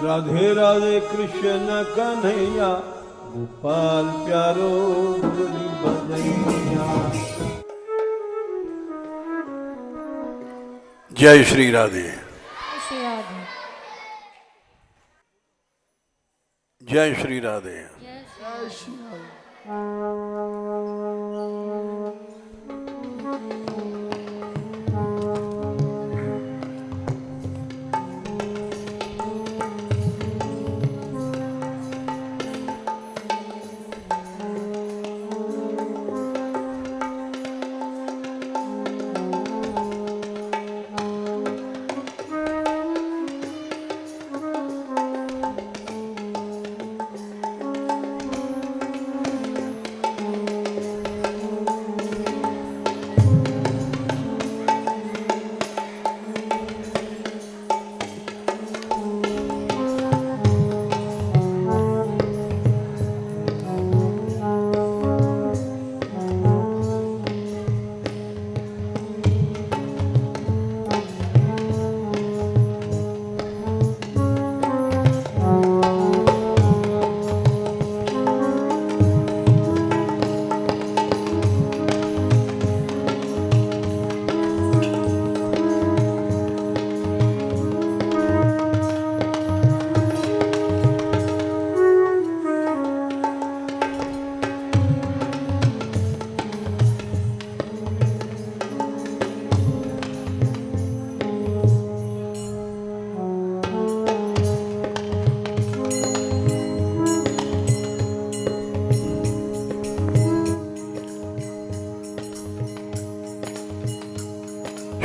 राधे राधे कृष्ण कन्हैया गोपाल प्यारो मुरली बजैया। जय श्री राधे। जय श्री राधे। जय श्री राधे।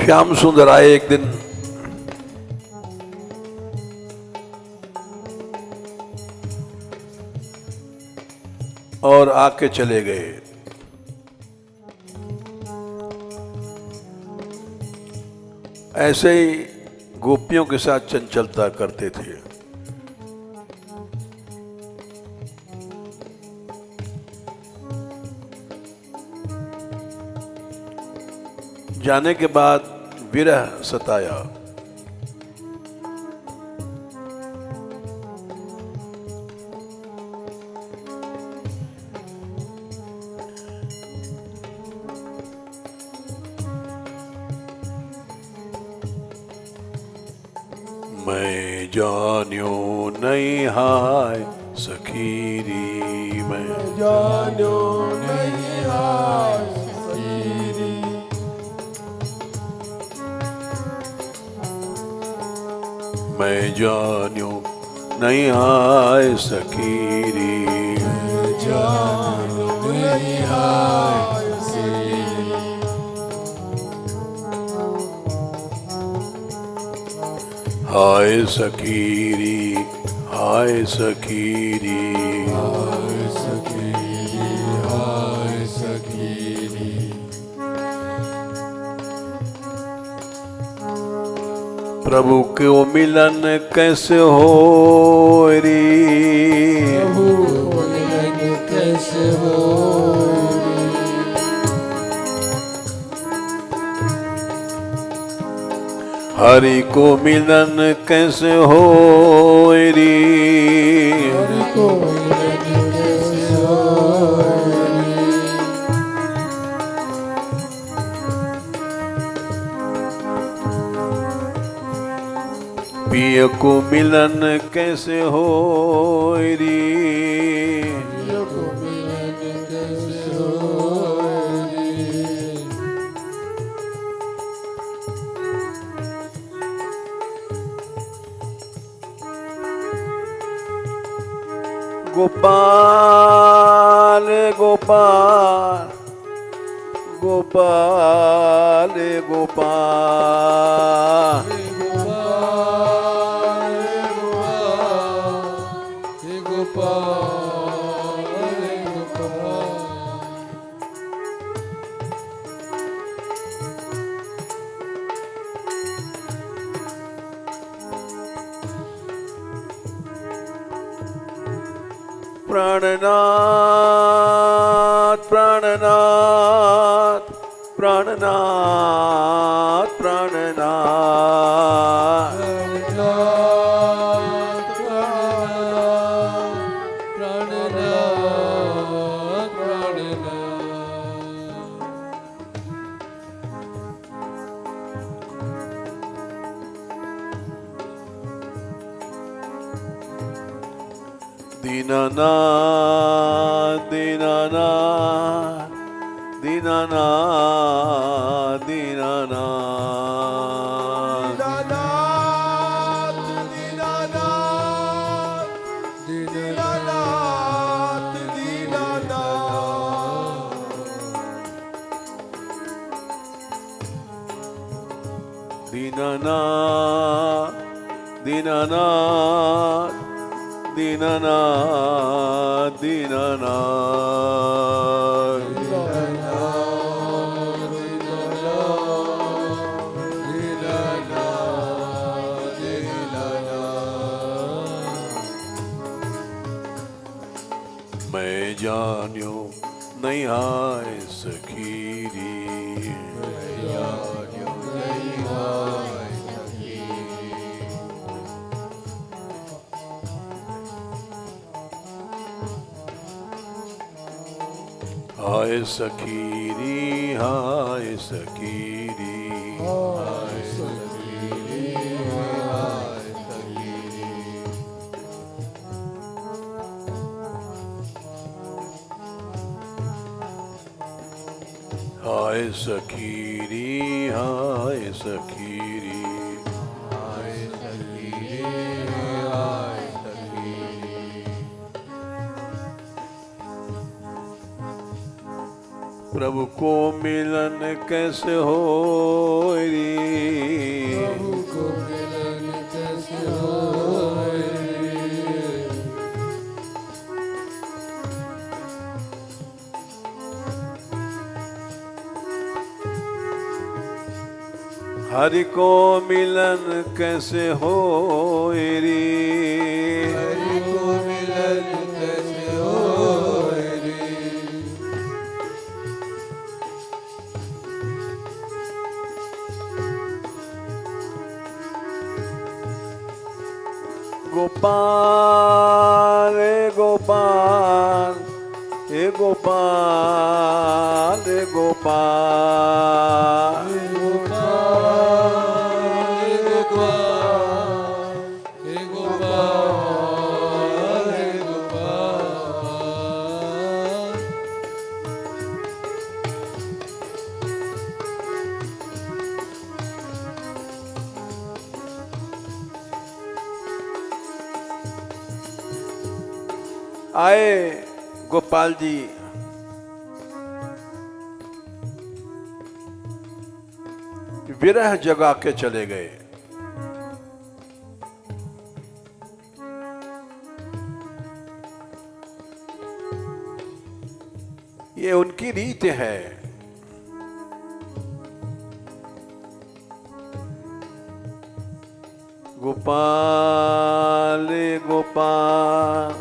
श्याम सुंदर आए एक दिन और आके चले गए। ऐसे ही गोपियों के साथ चंचलता करते थे। जाने के बाद विरह सताया। मैं जान्यो नहीं हाय सखीरी, मैं जान्यो नहीं हाय सखीरी, मैं जान्यो नहीं हाय सखीरी, मैं जान्यो नहीं हाय सखीरी, हाय सखीरी हाय सखीरी, हाय सखीरी, हाय सखीरी। प्रभु को मिलन कैसे हो री, प्रभु मिलन कैसे हो री, हरि को मिलन कैसे हो री, हरि को मिलन कैसे हो री, पिय को मिलन कैसे हो री, प्रिय को मिलन कैसे हो री, गोपाल गोपाल गोपाल गोपाल, प्राणनाथ प्राणनाथ प्राणनाथ प्राणनाथ, प्राणनाथ दीनानाथ दीनानाथ दीनानाथ दीनानाथ दीनानाथ दीनानाथ दीनानाथ दीनानाथ मैं जान्यो नहीं आए सखीरी हाय सखीरी हाय सखीरी हाय सखीरी हाय सखीरी प्रभु को मिलन कैसे हो री हरि को मिलन कैसे हो री हरि को मिलन कैसे हो रे गोपाल हे गोपाल हे गोपाल हे गोपाल आए गोपाल जी विरह जगा के चले गए। ये उनकी रीत है। गोपाल गोपाल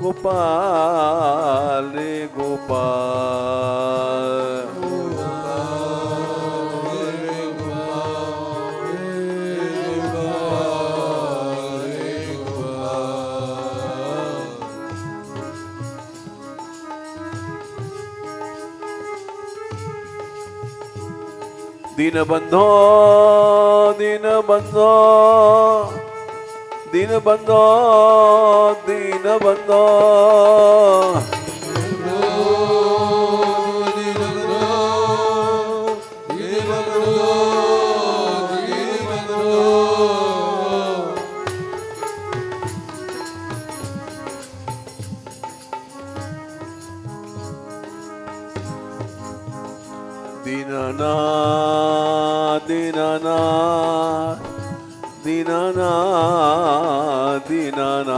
गोपाल गोपाल दीन बंधो दीन बंधो दीन बंधो दीन बंधो दीनानाथ दीनानाथ दीनानाथ दीनानाथ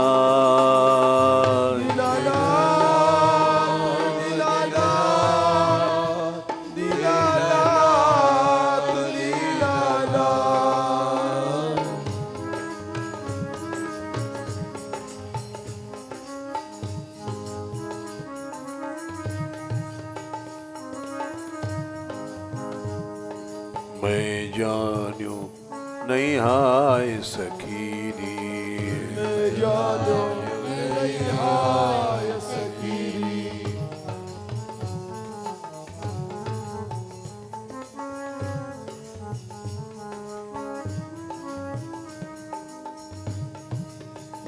मैं जान्यू नहीं हाय सखीरी मैं जान्यू नहीं हाय सखीरी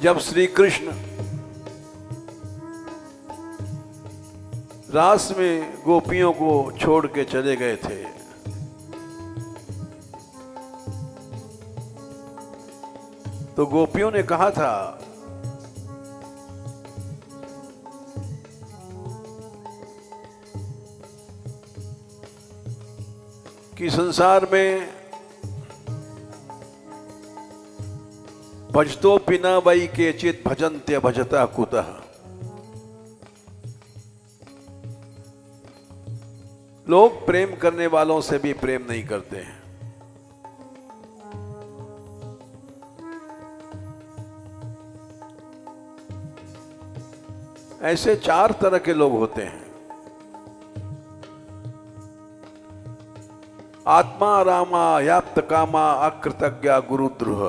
जब श्री कृष्ण रास में गोपियों को छोड़ के चले गए थे। तो गोपियों ने कहा था कि संसार में भजतो पिना वै केचित् भजन्त्य भजता कुतः। लोग प्रेम करने वालों से भी प्रेम नहीं करते हैं। ऐसे 4 तरह के लोग होते हैं। आत्मा रामा याप्त कामा अकृतज्ञा गुरुद्रोह।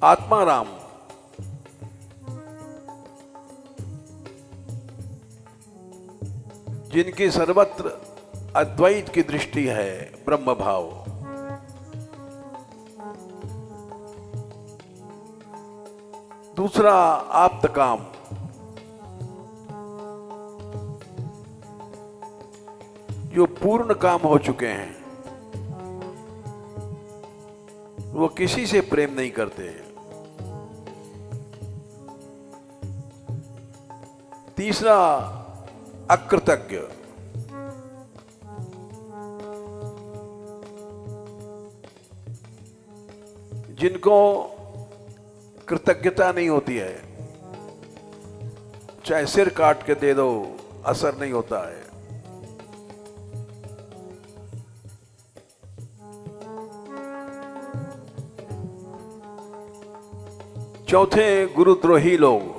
आत्मा राम जिनकी सर्वत्र अद्वैत की दृष्टि है, ब्रह्म भाव। दूसरा आप्त काम, जो पूर्ण काम हो चुके हैं, वो किसी से प्रेम नहीं करते। तीसरा अकृतज्ञ, जिनको कृतज्ञता नहीं होती है, चाहे सिर काट के दे दो असर नहीं होता है। चौथे गुरुद्रोही लोग,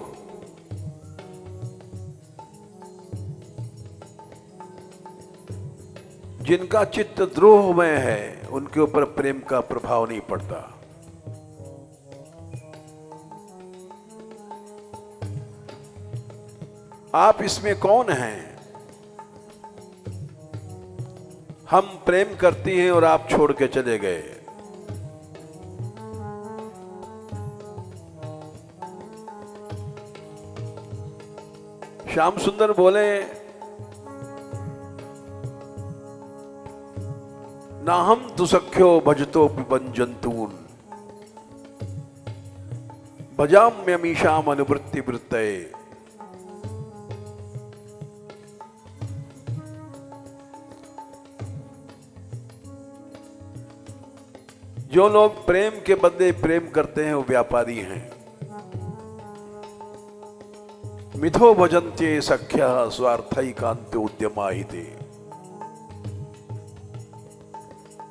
जिनका चित्त द्रोह में है, उनके ऊपर प्रेम का प्रभाव नहीं पड़ता। आप इसमें कौन हैं? हम प्रेम करती हैं और आप छोड़ के चले गए। श्याम सुंदर बोले, नाहम दुसख्यो भजतो पिबन जंतून भजाम्यमीशाम अनुवृत्ति वृत्तये। जो लोग प्रेम के बदले प्रेम करते हैं वो व्यापारी हैं। मिथो भजन्ते सख्या स्वार्थैकान्ते उद्यमाहिते।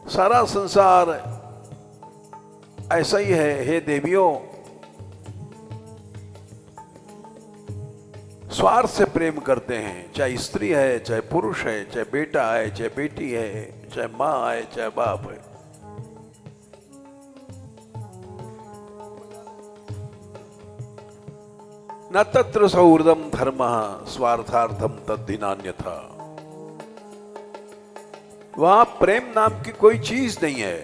सारा संसार ऐसा ही है हे देवियों, स्वार्थ से प्रेम करते हैं। चाहे स्त्री है, चाहे पुरुष है, चाहे बेटा है, चाहे बेटी है, चाहे माँ है, चाहे बाप है। न तत्र सौहृदम धर्मः स्वार्थार्थम तद्धि नान्यथा। वहां प्रेम नाम की कोई चीज नहीं है।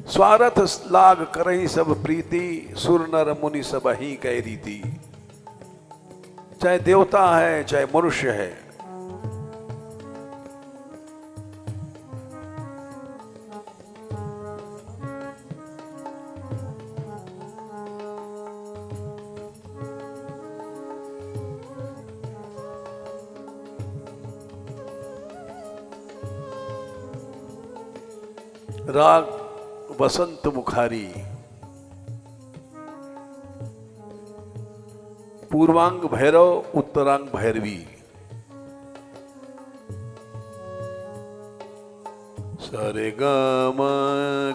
स्वार्थ लाग करही सब प्रीति, सुर नर मुनि सब ही कह रीति। चाहे देवता है, चाहे मनुष्य है, राग वसंत मुखारी, पूर्वांग भैरव, उत्तरांग भैरवी। सारे गा मा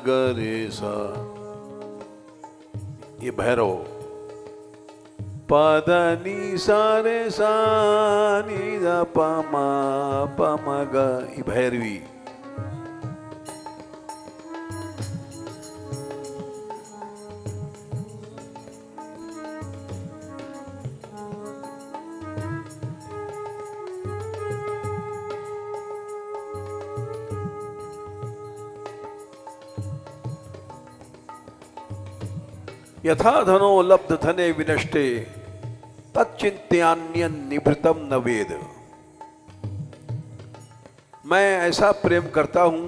गा रे सा, ये भैरव। पादा नी सा रे सा नी दा पा मा गा, ये भैरवी। यथा धनो लब्ध धने विनष्टे तच्चिंत्यान्य निभृतम न वेद। मैं ऐसा प्रेम करता हूं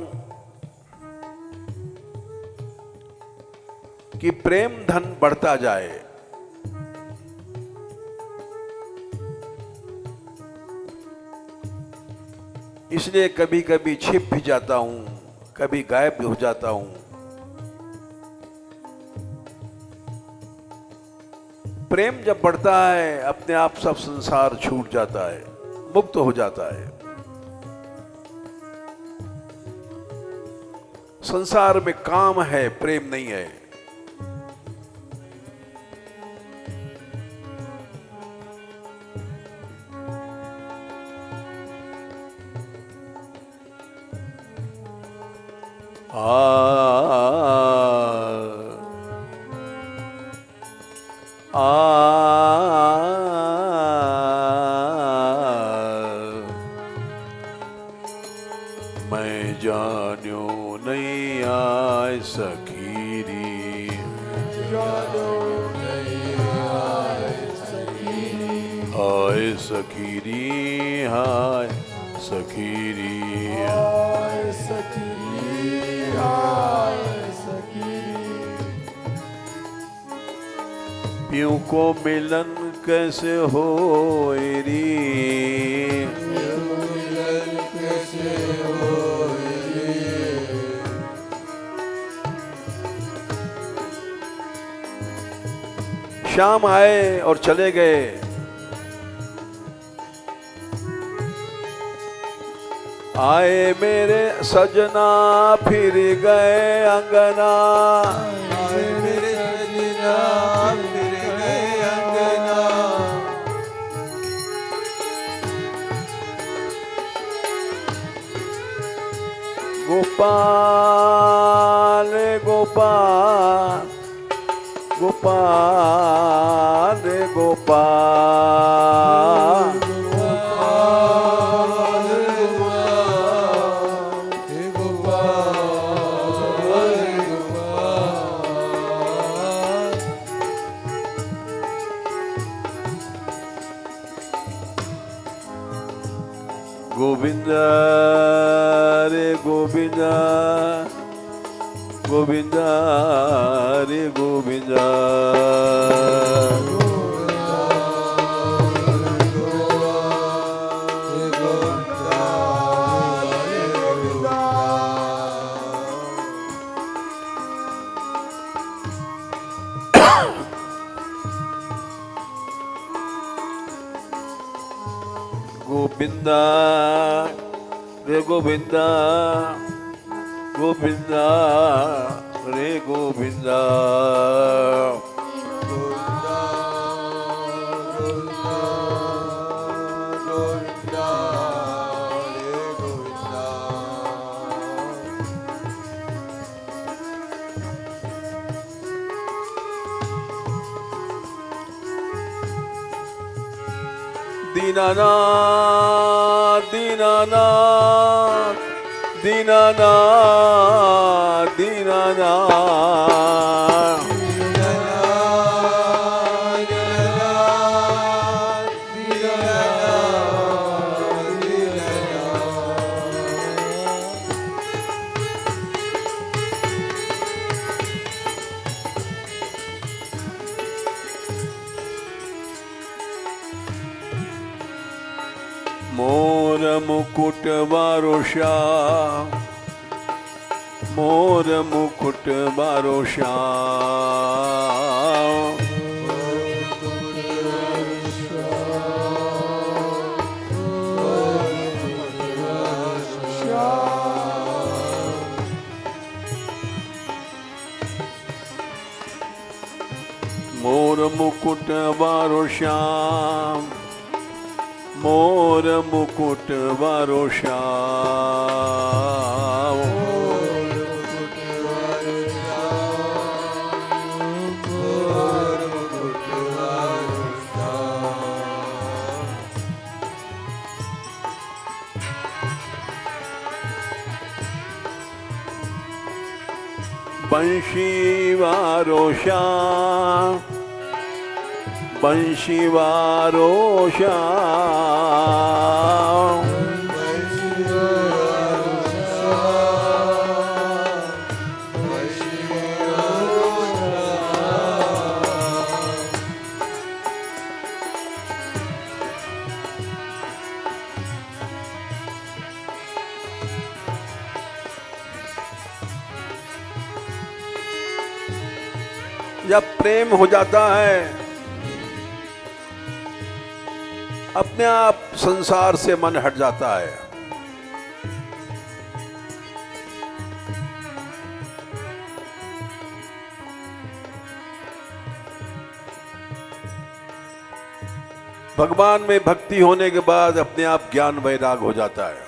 कि प्रेम धन बढ़ता जाए, इसलिए कभी कभी छिप भी जाता हूं, कभी गायब भी हो जाता हूं। प्रेम जब बढ़ता है अपने आप सब संसार छूट जाता है, मुक्त हो जाता है। संसार में काम है, प्रेम नहीं है। मैं जान्यो नहीं आए सखीरी, जानो नहीं आए सखीरी, हाय सखीरी, हाय सखीरी। हाय सखीरी, हाय सखीरी। प्यों को मिलन कैसे हो री, मिलन कैसे होए रे, शाम आए और चले गए, आए मेरे सजना फिर गए अंगना, आए मेरे सजना फिर गए अंगना, गोपाल गोपाल गोपाल गोपाल। गोविंदा रे गोविंदा, गोविंदा रे गोविंदा। गोविंदा रे गोविंदा, गोविंदा रे गोविंदा। दीनानाथ दीनानाथ दीनानाथ दीनानाथ। मोर मुकुट वारो श्याम, मोर मुकुट वारो श्याम। मोर मुकुट वारो श्याम, मोर मुकुट वारो श्याम। बंशी वारो श्याम, बंशी वारो श्याम, जब प्रेम हो जाता है अपने आप संसार से मन हट जाता है। भगवान में भक्ति होने के बाद अपने आप ज्ञान वैराग हो जाता है।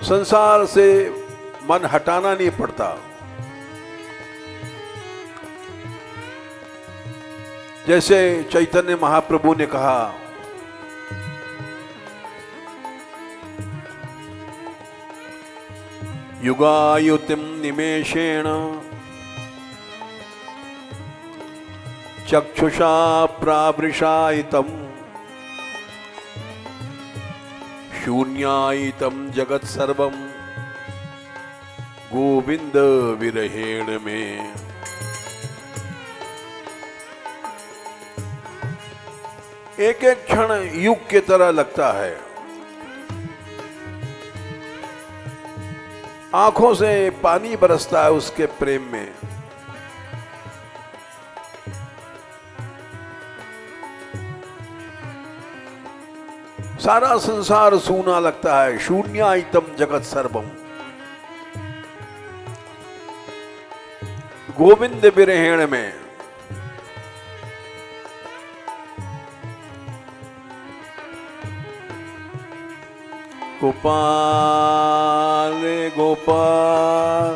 संसार से मन हटाना नहीं पड़ता। जैसे चैतन्य महाप्रभु ने कहा, युगायुतिम निमेषेण चक्षुषा प्रावृषायितम शून्यायितम जगत सर्वम गोविंद विरहेण में। एक एक क्षण युग की तरह लगता है। आंखों से पानी बरसता है उसके प्रेम में। सारा संसार सूना लगता है। शून्यायितम जगत सर्वम गोविंद विरहेण में। गोपाल रे गोपाल,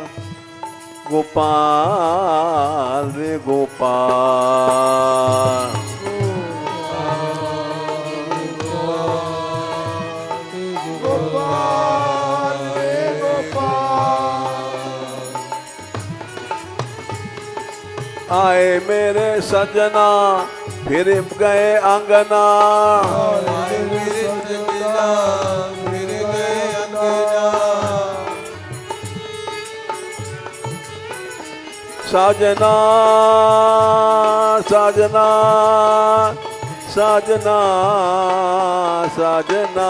गोपाल रे गोपाल, गोपाल रे गोपाल। आए मेरे सजना फिर गए अंगना, साजना साजना साजना साजना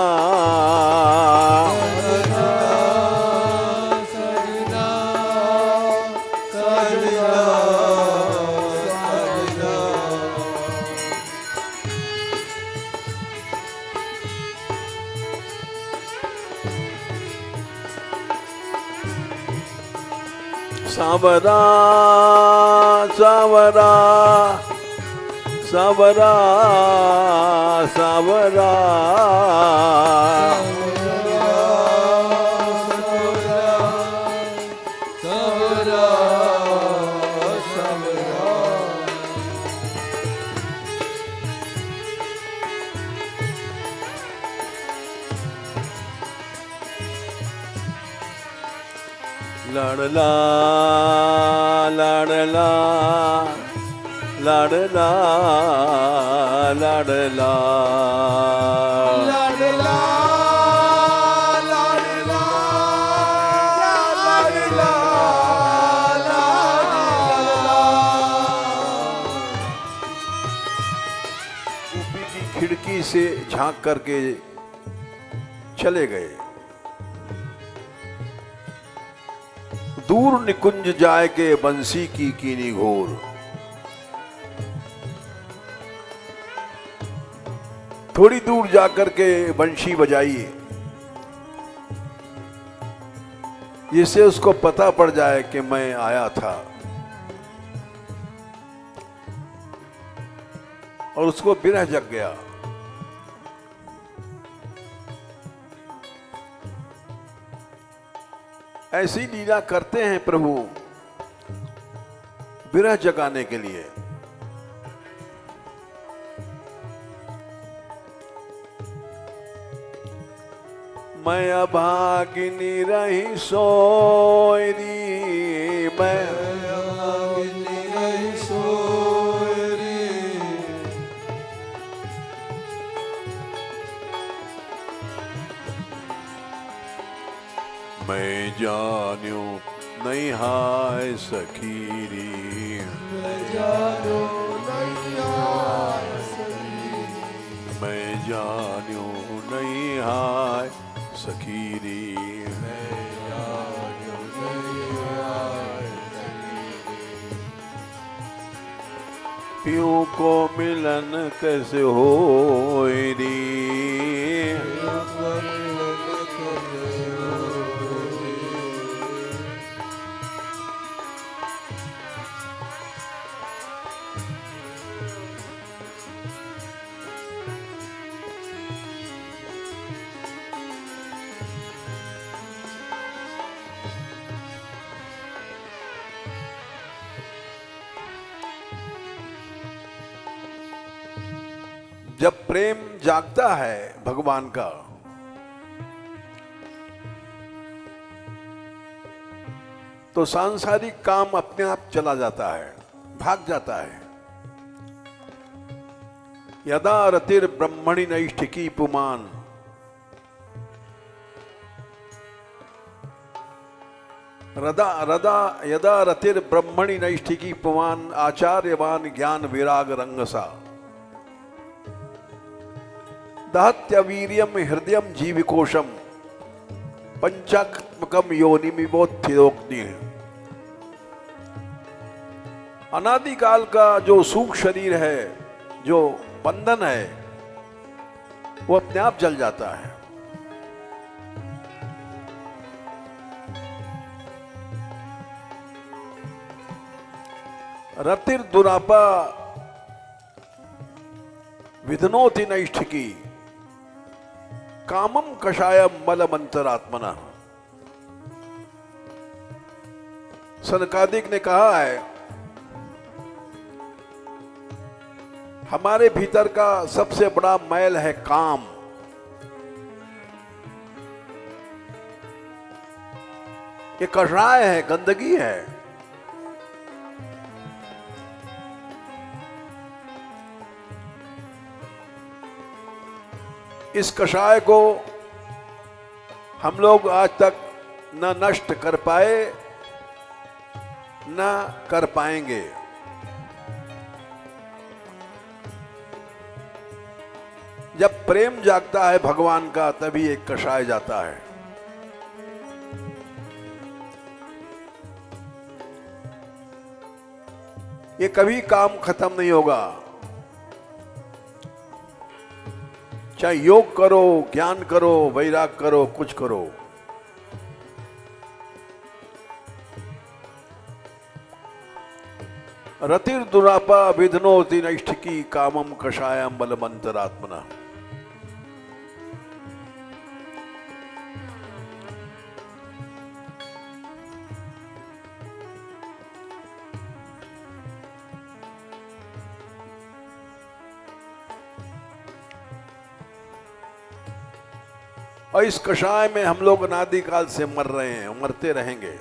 सावरा सावरा सावरा सावरा लाडला लाडला लाडला लाडला लाडला लाडला लाडला लाडला। ऊपी की खिड़की से झांक करके चले गए। दूर निकुंज जाए के बंसी की कीनी घोर, थोड़ी दूर जाकर के बंशी बजाइए जिससे उसको पता पड़ जाए कि मैं आया था और उसको बिरह जग गया। ऐसी लीला करते हैं प्रभु विरह जगाने के लिए। मैं अभागिनी रही सोयरी, मैं अभागिनी रही सोयरी। मैं जान्यो नहीं हाय सखीरी, मैं जानो नहीं आय सखी। मैं जान्यो नहीं हाय सखीरी। मैं जानो नहीं आय सखी। पियों को मिलन कैसे होयरी, जब प्रेम जागता है भगवान का तो सांसारिक काम अपने आप चला जाता है, भाग जाता है। यदा रतिर ब्रह्मणि नैष्ठिकी पुमान, यदा रतिर ब्रह्मणि नैष्ठिकी पुमान आचार्यवान ज्ञान विराग रंगसा, दहत्यवीर्यम हृदयम जीविकोशम पंचात्मकम योनिमिवोत्थिरोग्नि। अनादिकाल का जो सूक्ष्म शरीर है, जो बंधन है, वो अपने आप जल जाता है। रतिर दुरापा विधनोति नैष्ठिकी, कामम कषायम मलमंतरात्मना। सनकादिक ने कहा है हमारे भीतर का सबसे बड़ा मैल है काम। ये कषाय है, गंदगी है। इस कषाय को हम लोग आज तक न नष्ट कर पाए, न कर पाएंगे। जब प्रेम जागता है भगवान का, तभी एक कषाय जाता है। ये कभी काम खत्म नहीं होगा। चाहे योग करो, ज्ञान करो, वैराग करो, कुछ करो, रतिर दुरापा विधनोति नैष्ठिकी कामम कषायम बलमंतरात्मना। और इस कषाय में हम लोग अनादिकाल से मर रहे हैं, मरते रहेंगे।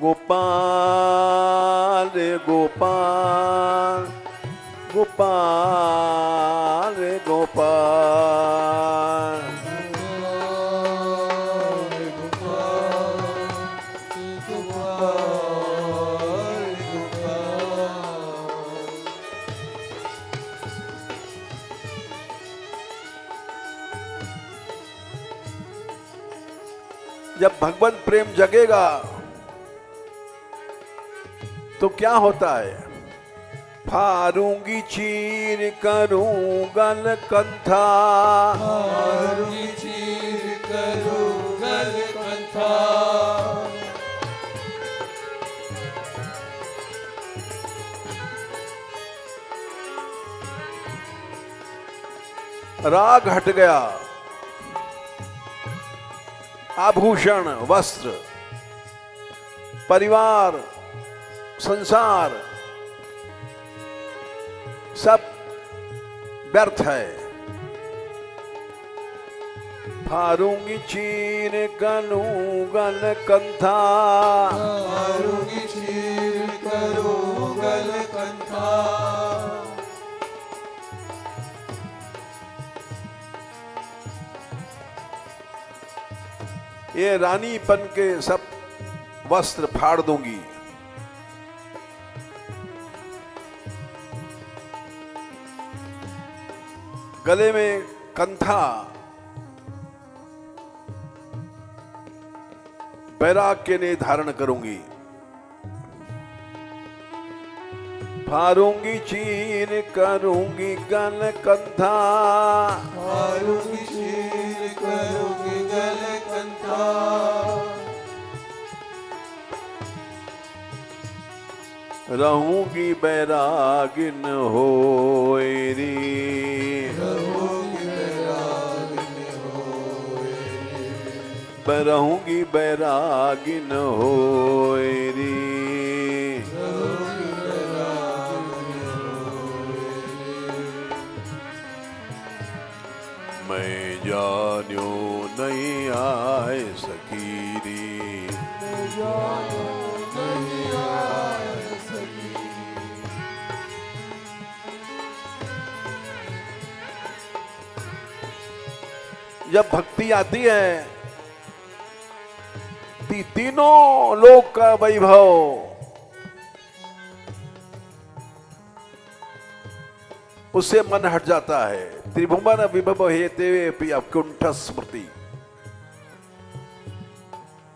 गोपाल रे गोपाल, गोपाल रे गोपाल, जब भगवत प्रेम जगेगा तो क्या होता है? फारूंगी चीर करूं गल कंथा, फारूंगी चीर करूं गल कंथा। राग हट गया, आभूषण, वस्त्र, परिवार, संसार सब व्यर्थ है। फारूंगी चीर करूं गल कंथा, फारूंगी चीर करूं गल कंथा। ये रानीपन के सब वस्त्र फाड़ दूंगी। गले में कंथा, बैराग के लिए धारण करूंगी। फारूंगी चीर करूंगी गल कंथा, फारूंगी चीर करूंगी गल कंथा। रहूंगी बैरागिन होएरी, रहूंगी बैरागिन होएरी, रहूंगी बैरागिन होएरी। रहूंगी बैरागिन होएरी। मैं जान्यो नहीं आए सकीरी, मैं जानो नहीं आए सकी। जब भक्ति आती है तीनों लोक का वैभव उससे मन हट जाता है। त्रिभुवन विभव हेते कुंठ स्मृति,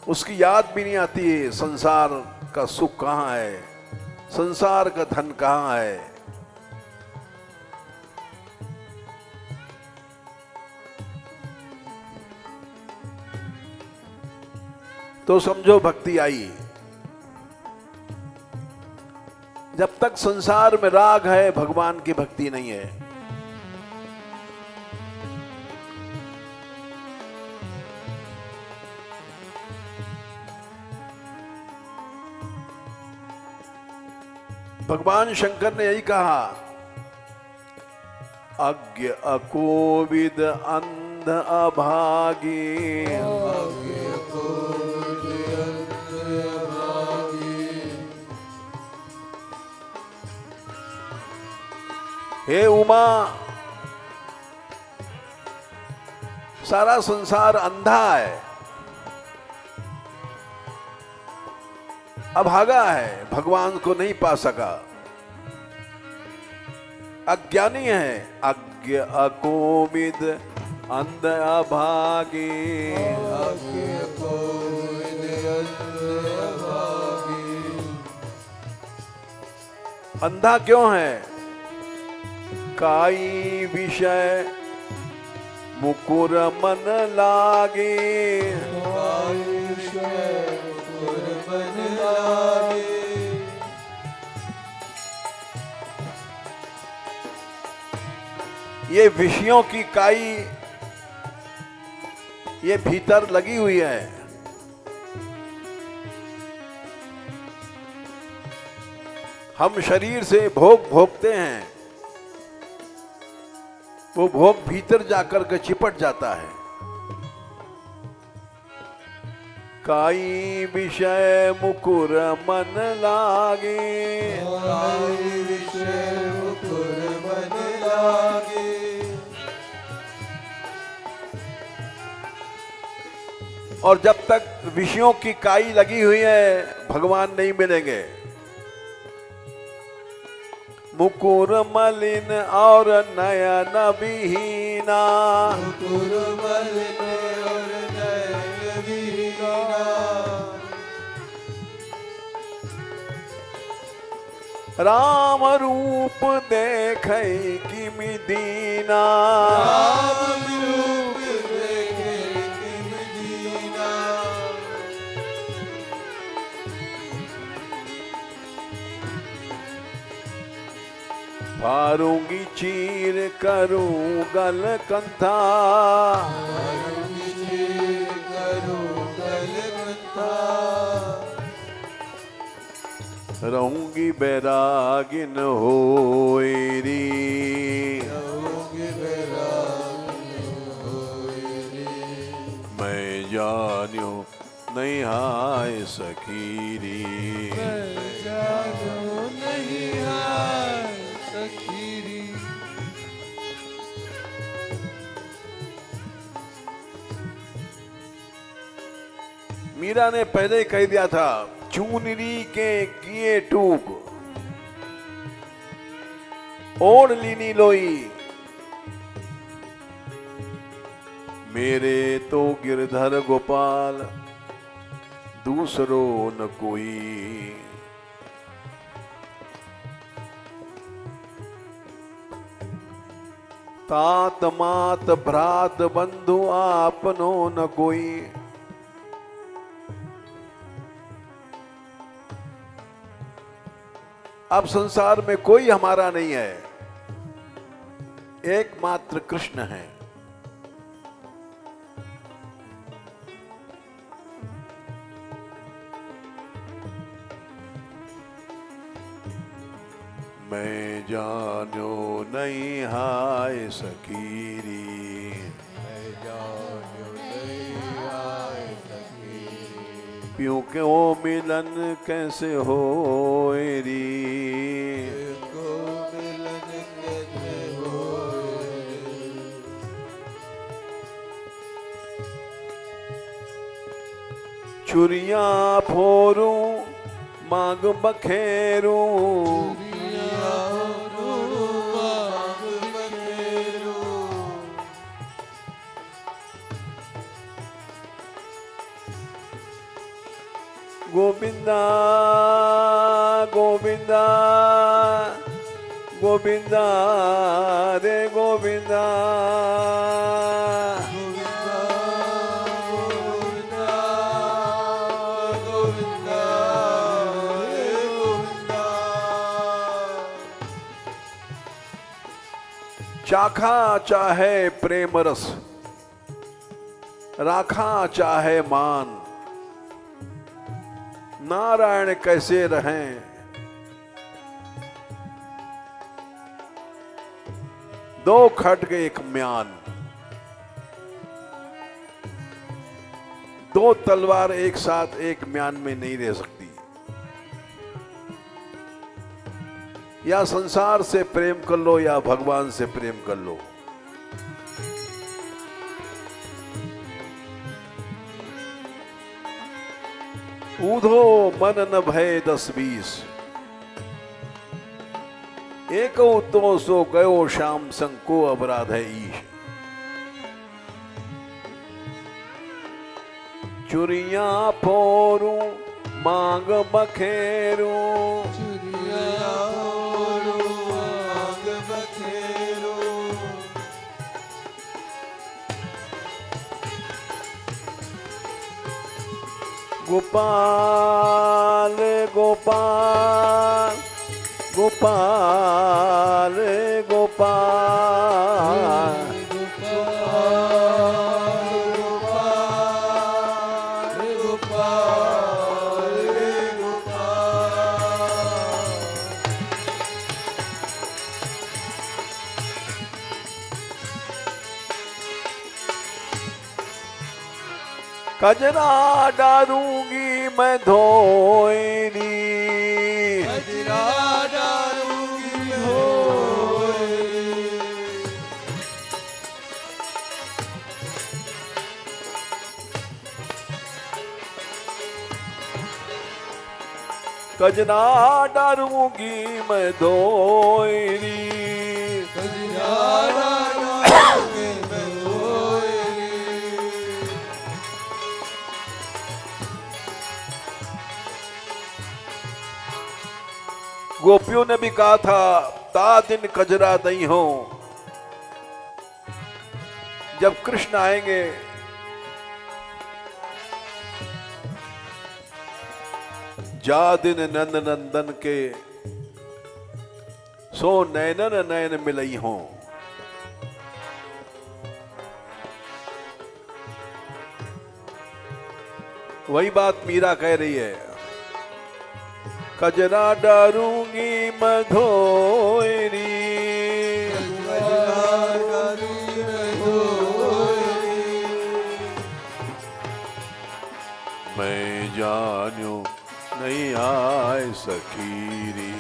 उसकी याद भी नहीं आती है संसार का सुख कहां है, संसार का धन कहां है। तो समझो भक्ति आई। जब तक संसार में राग है भगवान की भक्ति नहीं है। भगवान शंकर ने यही कहा, अज्ञ अकोविद अंध अभागी, हे उमा, सारा संसार अंधा है, अभागा है, भगवान को नहीं पा सका, अज्ञानी है, अज्ञ अकोविद अंध अभागी। अंधा क्यों है? काई विषय मुकुर मन लागे, ये विषयों की काई ये भीतर लगी हुई है। हम शरीर से भोग भोगते हैं, वो भोग भीतर जाकर के चिपट जाता है। काई विषय मुकुर मन लागे, काई विषय मुकुर मन लागे। और जब तक विषयों की काई लगी हुई है भगवान नहीं मिलेंगे। मुकुर मलिन और नयन विहीना, मुकुर मलिन और नयन विहीना। राम रूप देखे किमि दीना, राम रूप देखे किम दीना। फारूंगी चीर करूं गल कंथा, फारूंगी चीर करूं गल कंथा। रहूंगी बैरागिन होए री। रहूंगी बैरागिन होए री। मैं जान्यो नहीं हाय सखी री। मैं जानो नहीं हाय सखी री। मीरा ने पहले ही कह दिया था, चूनरी के किए टूक ओढ़ लीनी लोई, मेरे तो गिरधर गोपाल दूसरो न कोई। तात मात भ्रात बंधु आपनो न कोई। अब संसार में कोई हमारा नहीं है, एकमात्र कृष्ण है। मैं जानो नहीं हाय सखी री। मैं जानो नहीं हाय सखी री। प्यों क्यों मिलन कैसे होए री। को मिलन कैसे होए री। चुरिया फोरूं मांग बखेरूं, गोविंदा गोविंदा गोविंदा रे गोविंदा। चाखा चाहे प्रेम रस, राखा चाहे मान, नारायण कैसे रहें दो खटग एक म्यान। दो तलवार एक साथ एक म्यान में नहीं रह सकती। या संसार से प्रेम कर लो या भगवान से प्रेम कर लो। ऊधो मन न भय 10-20, एक तो सो गयो श्याम संग को अपराध है ईश। चुरिया फोरू मांग बखेरू, चुरिया फोरू मांग बखेरू। गोपाल गोपाल गोपाल गोपाल। कजरा डारूंगी मैं धोएरी, कजरा डारूंगी होए। कजरा डारूंगी मैं धोएरी। कजरा डारूंगी मैं होए। गोपियों ने भी कहा था, ता दिन कजरा नहीं हो। जब कृष्ण आएंगे जा दिन नंद नंदन के, सो नैनन नैन मिलई हो। वही बात मीरा कह रही है। कजरा डारूंगी मधोरी। मैं जानू नहीं आए सखीरी।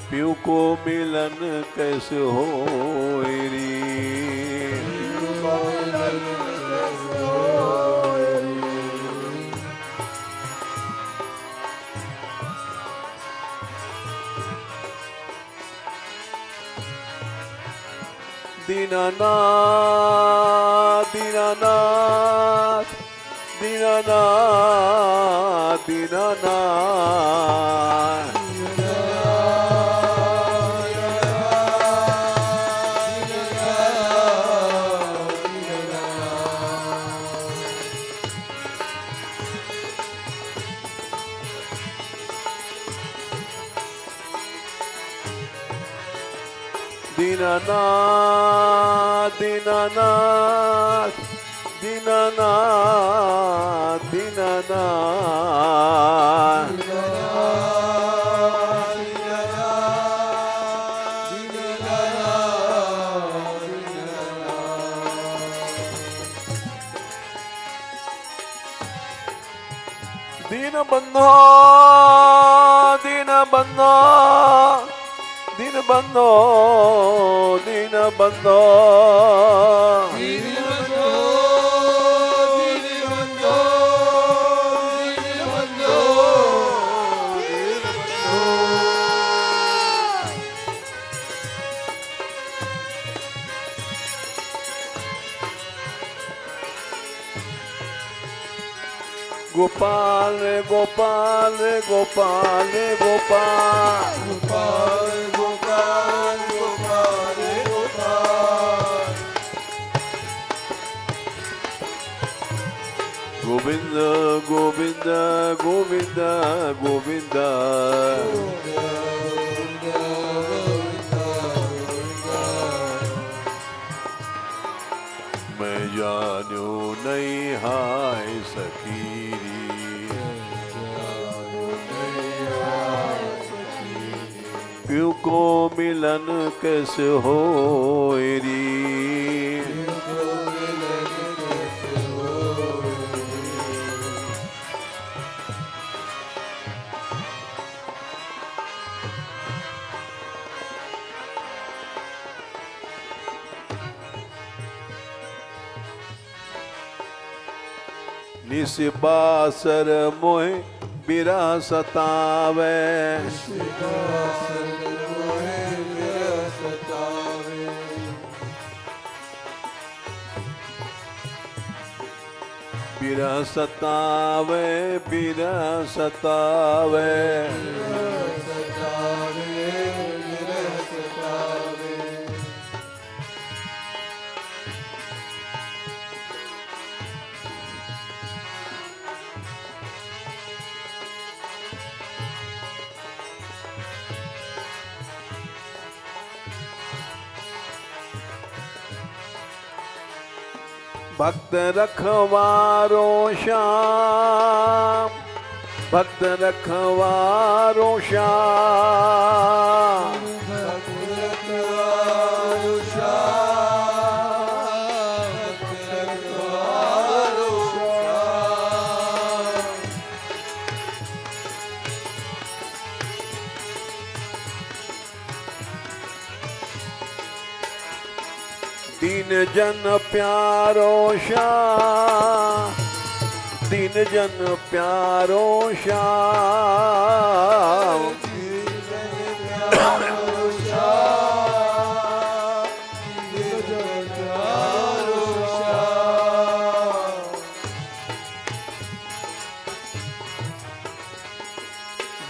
प्यू को मिलन कैसे हो री। दीनानाथ दीनानाथ दीनानाथ दीनानाथ। दीनानाथ दीनानाथ दीनानाथ दीनानाथ। दीन बंधो दीन बंधो दीन बंधो दीन बंधो। गोपाल गोपाल गोपाल गोपाल गोपाल गोपाल गोपाल गोपाल। गोविंद गोविंद गोविंद गोविंद। मैं जानू नहीं हाय सकीरी। प्यू को मिलन कैसे हो री। निस बासर मोहे बिरा सतावे। बिरा सतावे बिरा सतावे। भक्त रखवारो श्याम भक्त रखवारो श्याम। दीन जन प्यारो श्याम दीन जन प्यारो श्याम।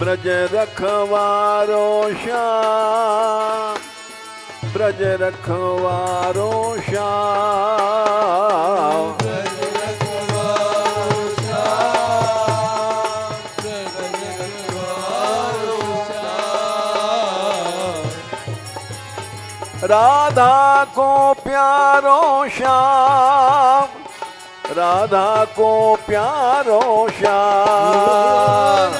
ब्रज रखवारो श्याम ब्रज रखवारो श्याम। राधा को प्यारो श्याम, राधा को प्यारो श्याम,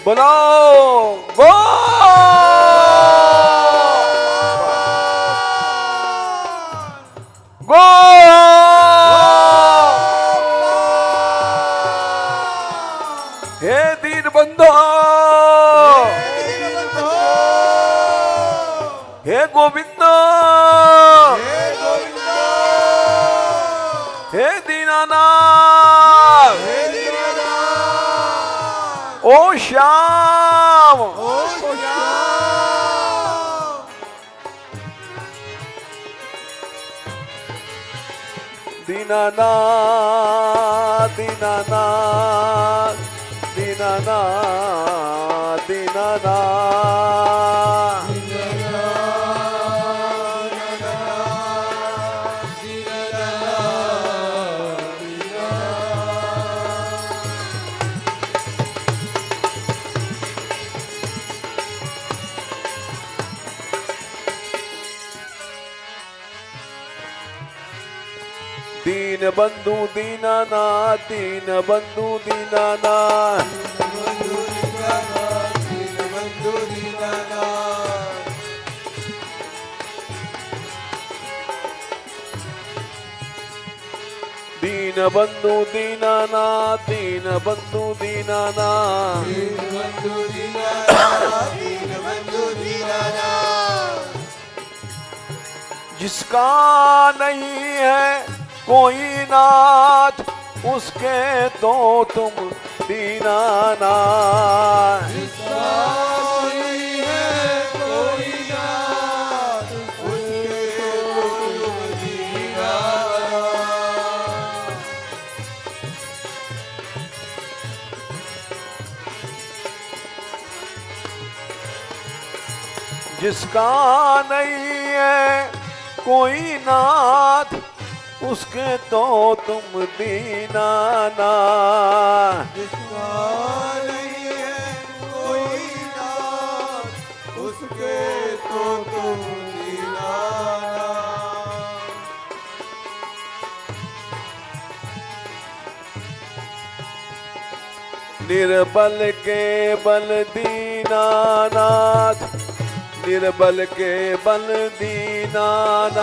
बोलो गो गो हे दीन बंधो, हे गोविंद, हे दीनानाथ, ओ श्याम, दीनानाथ, दीनानाथ, दीनानाथ, दीनानाथ, दीन बंधु दीनानाथ, दीन बंधु दीनानाथ, दीन बंधु दीनानाथ, दीन बंधु दीनानाथ, जिसका नहीं है कोई नाथ, उसके तो तुम दीनानाथ, जिसका नहीं है कोई नाथ, उसके तो तुम दीनानाथ। जिसका नहीं है कोई नाथ, उसके तो तुम दीनानाथ, जिसका नहीं है कोई नाथ, उसके तो तुम दीनानाथ। निर्बल के बल दीनानाथ, निर्बल के बल दीनानाथ,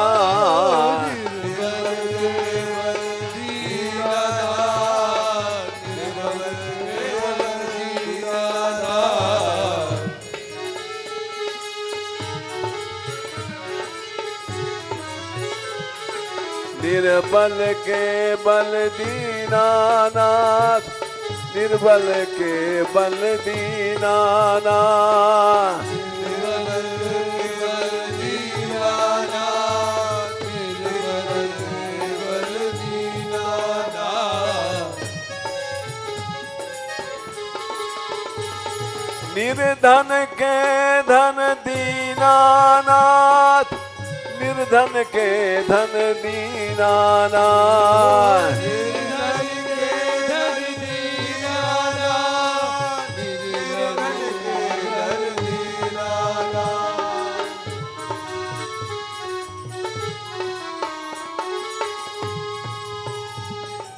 निर्बल के बल दीनानाथ, निर्बल के बल दीनानाथ, निर्धन के धन दीनानाथ, निर्धन के धन दीनानाथ,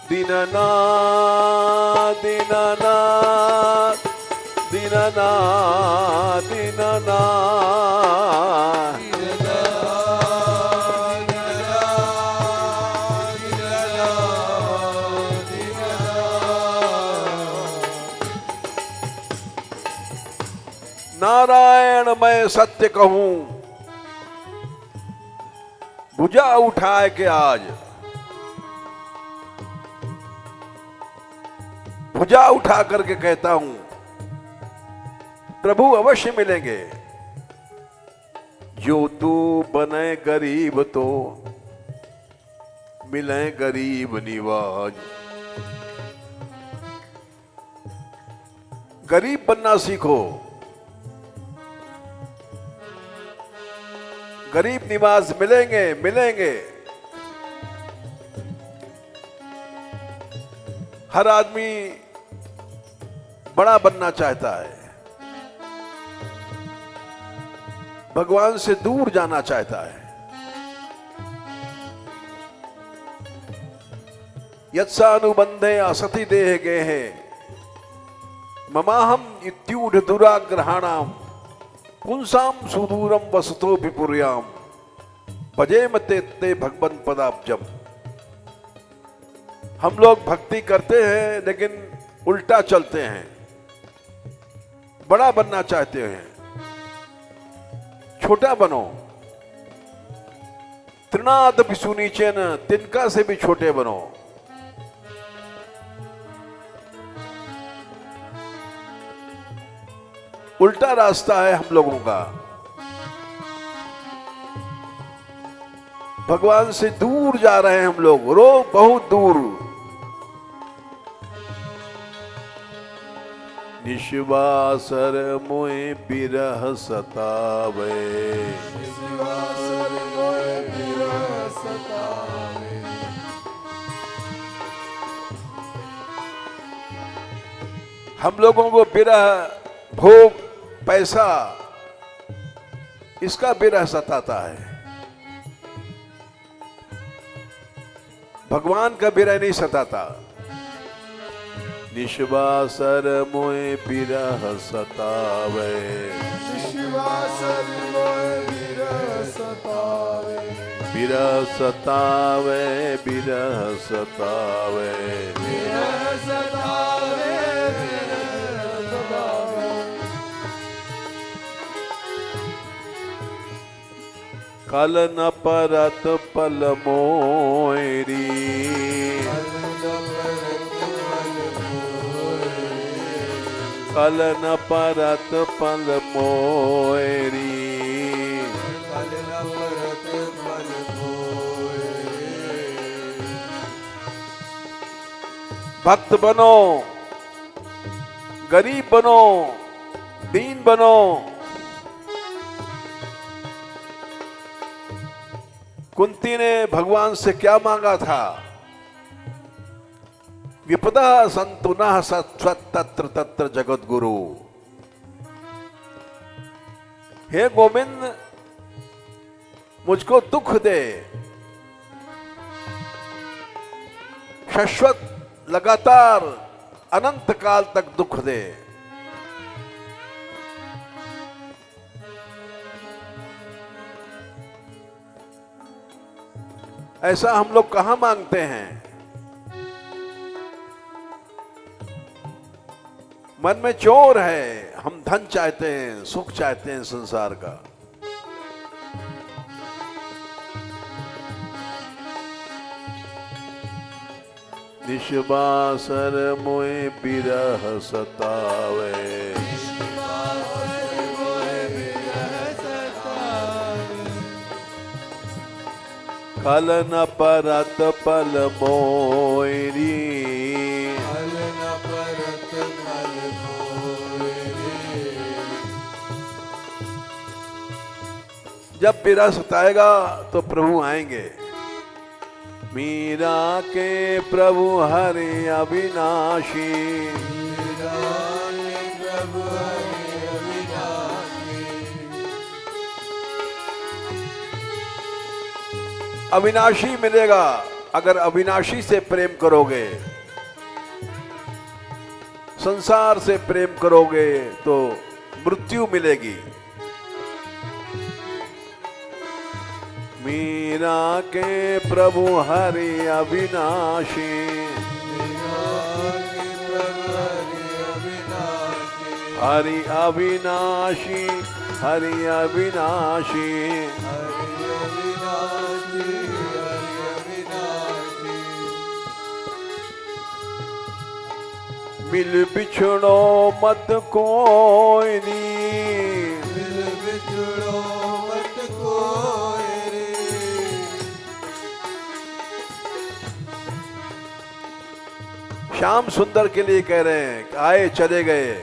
दीनानाथ, दीनानाथ, दीनानाथ, दीनानाथ, नारायण मैं सत्य कहूं, भुजा उठाए के आज, भुजा उठा करके कहता हूं प्रभु अवश्य मिलेंगे। जो तू बने गरीब तो मिले गरीब निवाज। गरीब बनना सीखो। गरीब निवास मिलेंगे मिलेंगे। हर आदमी बड़ा बनना चाहता है, भगवान से दूर जाना चाहता है। यत्सानुबंधे असति देह गेहे ममाहम इत्यूढ़ दुराग्रहाणाम पुंसाम सुदूरम वसतो विपुर्याम भजेम ते भगवन् पदाब्जम। हम लोग भक्ति करते हैं लेकिन उल्टा चलते हैं, बड़ा बनना चाहते हैं। छोटा बनो। तृणाद सुनीचेन, तिनका से भी छोटे बनो। उल्टा रास्ता है हम लोगों का। भगवान से दूर जा रहे हैं हम लोग, बहुत दूर। निश्वासर मोए बिरह सतावे, निश्वासर मोए बिरह सतावे। हम लोगों को बिरह, भोग, पैसा, इसका बिरह सताता है। भगवान का बिरह नहीं सताता। निश्वासर मोए बिरह सतावे, निश्वासर मोए बिरह सतावे। बिरह सतावे, बिरह सतावे, बिरह सतावे, बिरह सतावे। कल न परत पल मोरी, कल न परत पल मोरी। कल न परत पल मोए। भक्त बनो, गरीब बनो, दीन बनो। कुंती ने भगवान से क्या मांगा था? विपदा संतु नः सत्वत् तत्र तत्र जगत गुरु। हे गोविंद, मुझको दुख दे, शाश्वत, लगातार, अनंत काल तक दुख दे। ऐसा हम लोग कहां मांगते हैं? मन में चोर है, हम धन चाहते हैं, सुख चाहते हैं संसार का। निश्वासर मोए बिरह सतावे, निश्वासर मोए बिरह सतावे। कल न परत पल मोरी। कल न परत पल मोए। जब बिरह सताएगा तो प्रभु आएंगे। मीरा के प्रभु हरि अविनाशी, प्रभु हरि अविनाशी। अविनाशी मिलेगा अगर अविनाशी से प्रेम करोगे। संसार से प्रेम करोगे तो मृत्यु मिलेगी। मीरा के प्रभु हरि अविनाशी, हरि अविनाशी, हरि अविनाशी। मिल बिछड़ो मत कोई नी, मिल बिछड़ो मत कोई रे। श्याम सुंदर के लिए कह रहे हैं कि आए चले गए,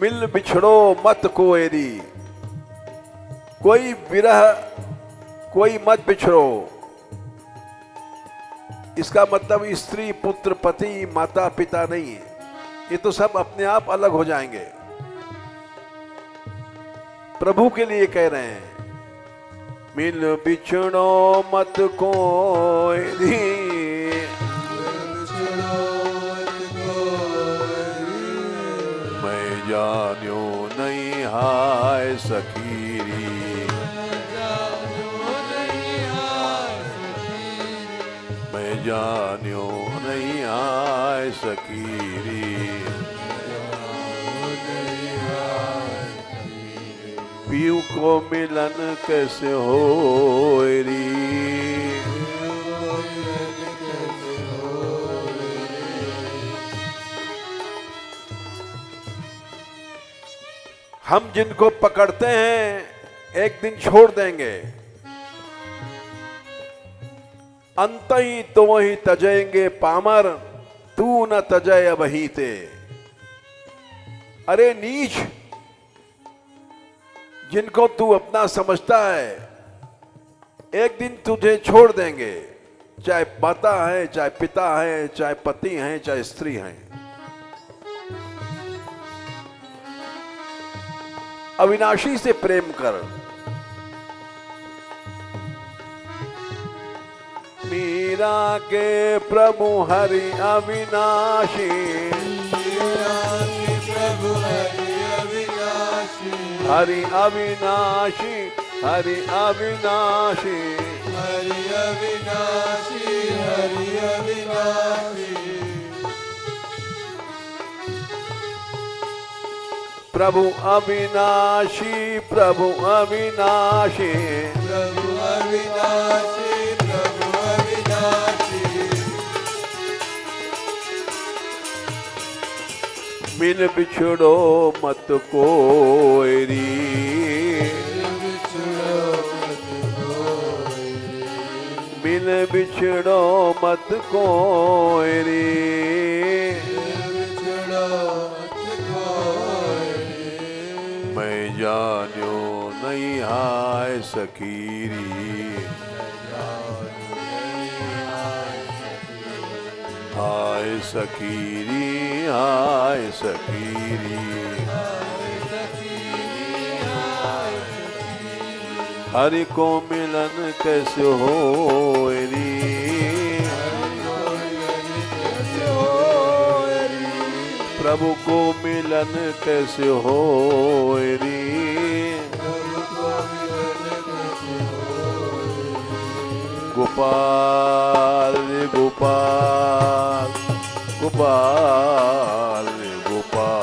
मिल बिछड़ो मत कोएरी, कोई विरह कोई मत बिछड़ो। इसका मतलब स्त्री पुत्र पति माता पिता नहीं है, ये तो सब अपने आप अलग हो जाएंगे। प्रभु के लिए कह रहे हैं, मिल बिछड़ो मत कोएरी, मैं जान्यो नहीं हाय सखीरी, मैं जान्यो नहीं हाय सखीरी। पीयू को मिलन कैसे होएरी, हम जिनको पकड़ते हैं एक दिन छोड़ देंगे, अंत ही तो वही तजेंगे पामर, तू न तजय अबही ते। अरे नीच, जिनको तू अपना समझता है एक दिन तुझे छोड़ देंगे, चाहे माता है, चाहे पिता है, चाहे पति है, चाहे स्त्री है। अविनाशी से प्रेम कर। मीरा के प्रभु हरि अविनाशी, प्रभु हरि अविनाशी, हरि अविनाशी, हरि अविनाशी, हरि अविनाशी, हरि अविनाशी। प्रभु अविनाशी, प्रभु अविनाशी, प्रभु अविनाशी, प्रभु अविनाशी। मिल बिछड़ो मत कोएरी, मिल बिछड़ो मत कोएरी, मैं जान्यो नहीं हाय सखीरी, हाय सखीरी, हाय सखीरी। हरि को मिलन कैसे होएरी, प्रभु को मिलन कैसे होएरी, गोपाल रे गोपाल, गोपाल रे गोपाल,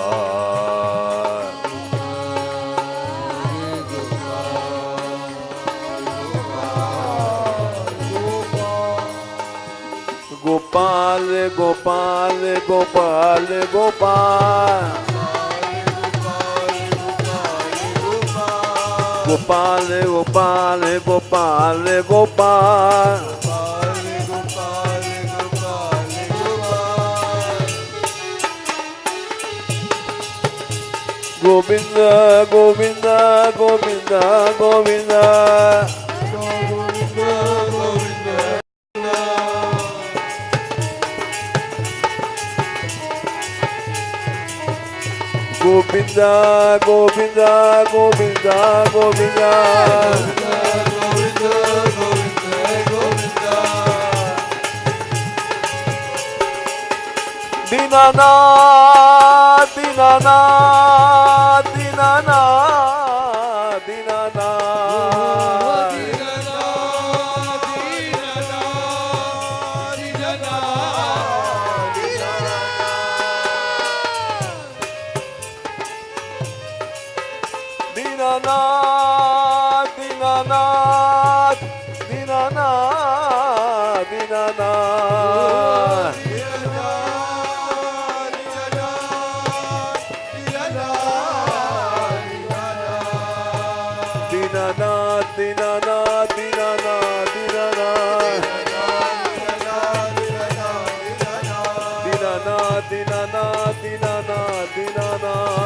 गोपाल गोपाल गोपाल गोपाल, गोपाल गोपाल गोपाल गोपाल, गोविंद गोविंद गोविंद गोविंद, गोविंद गोविंद गोविंद गोविंद, दीनानाथ दीनानाथ दीनानाथ दीनानाथ, दीनानाथ दीनानाथ दीनानाथ दीनानाथ, दीनानाथ दीनानाथ दीनानाथ दीनानाथ, दीनानाथ दीनानाथ दीनानाथ दीनानाथ,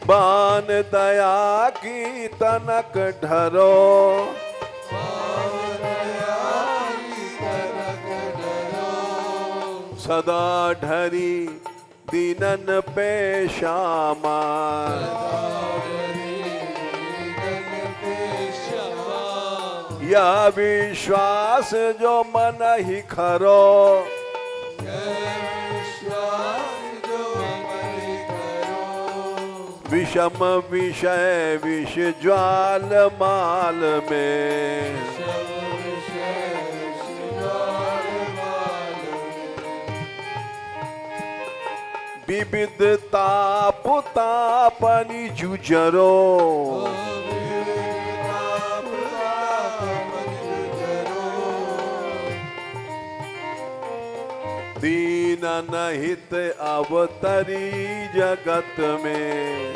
बान दया की तनक ढरो, सदा ढरी दीनन पे श्यामा, यह विश्वास जो मन ही खरो, विषम विषय विष ज्वाल माल में, विविध ताप तापनि जुजरो, दीन नहित अवतरी जगत में,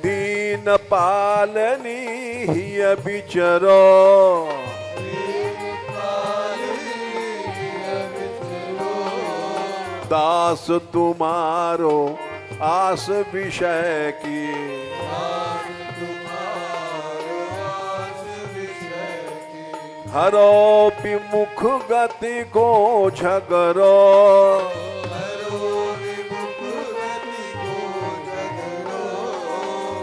दीन पालनी ही बिचरो, दास तुम्हारो आस विषय की, हरो विमुख गति को झगरो,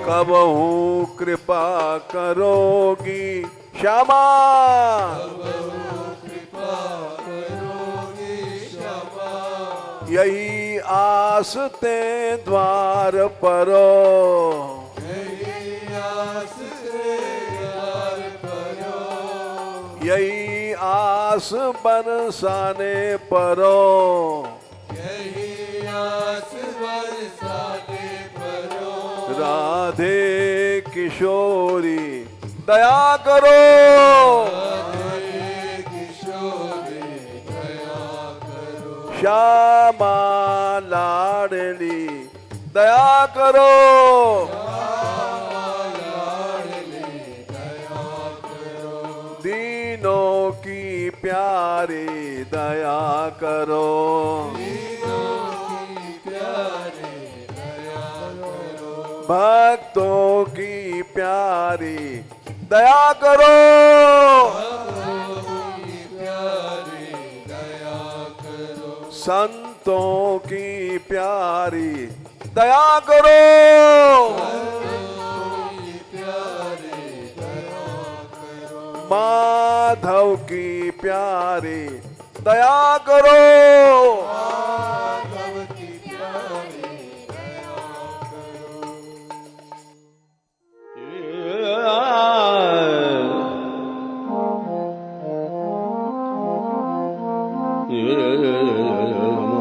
कबहू कृपा करोगी श्यामा, यही आस ते द्वार परो, यही आस बरसाने परो, राधे किशोरी दया करो, श्यामा लाडली दया करो, दीनों की प्यारी दया करो, भक्तों की प्यारी दया करो, संतों की प्यारी दया करो, माधव की प्यारी दया करो, Yeah.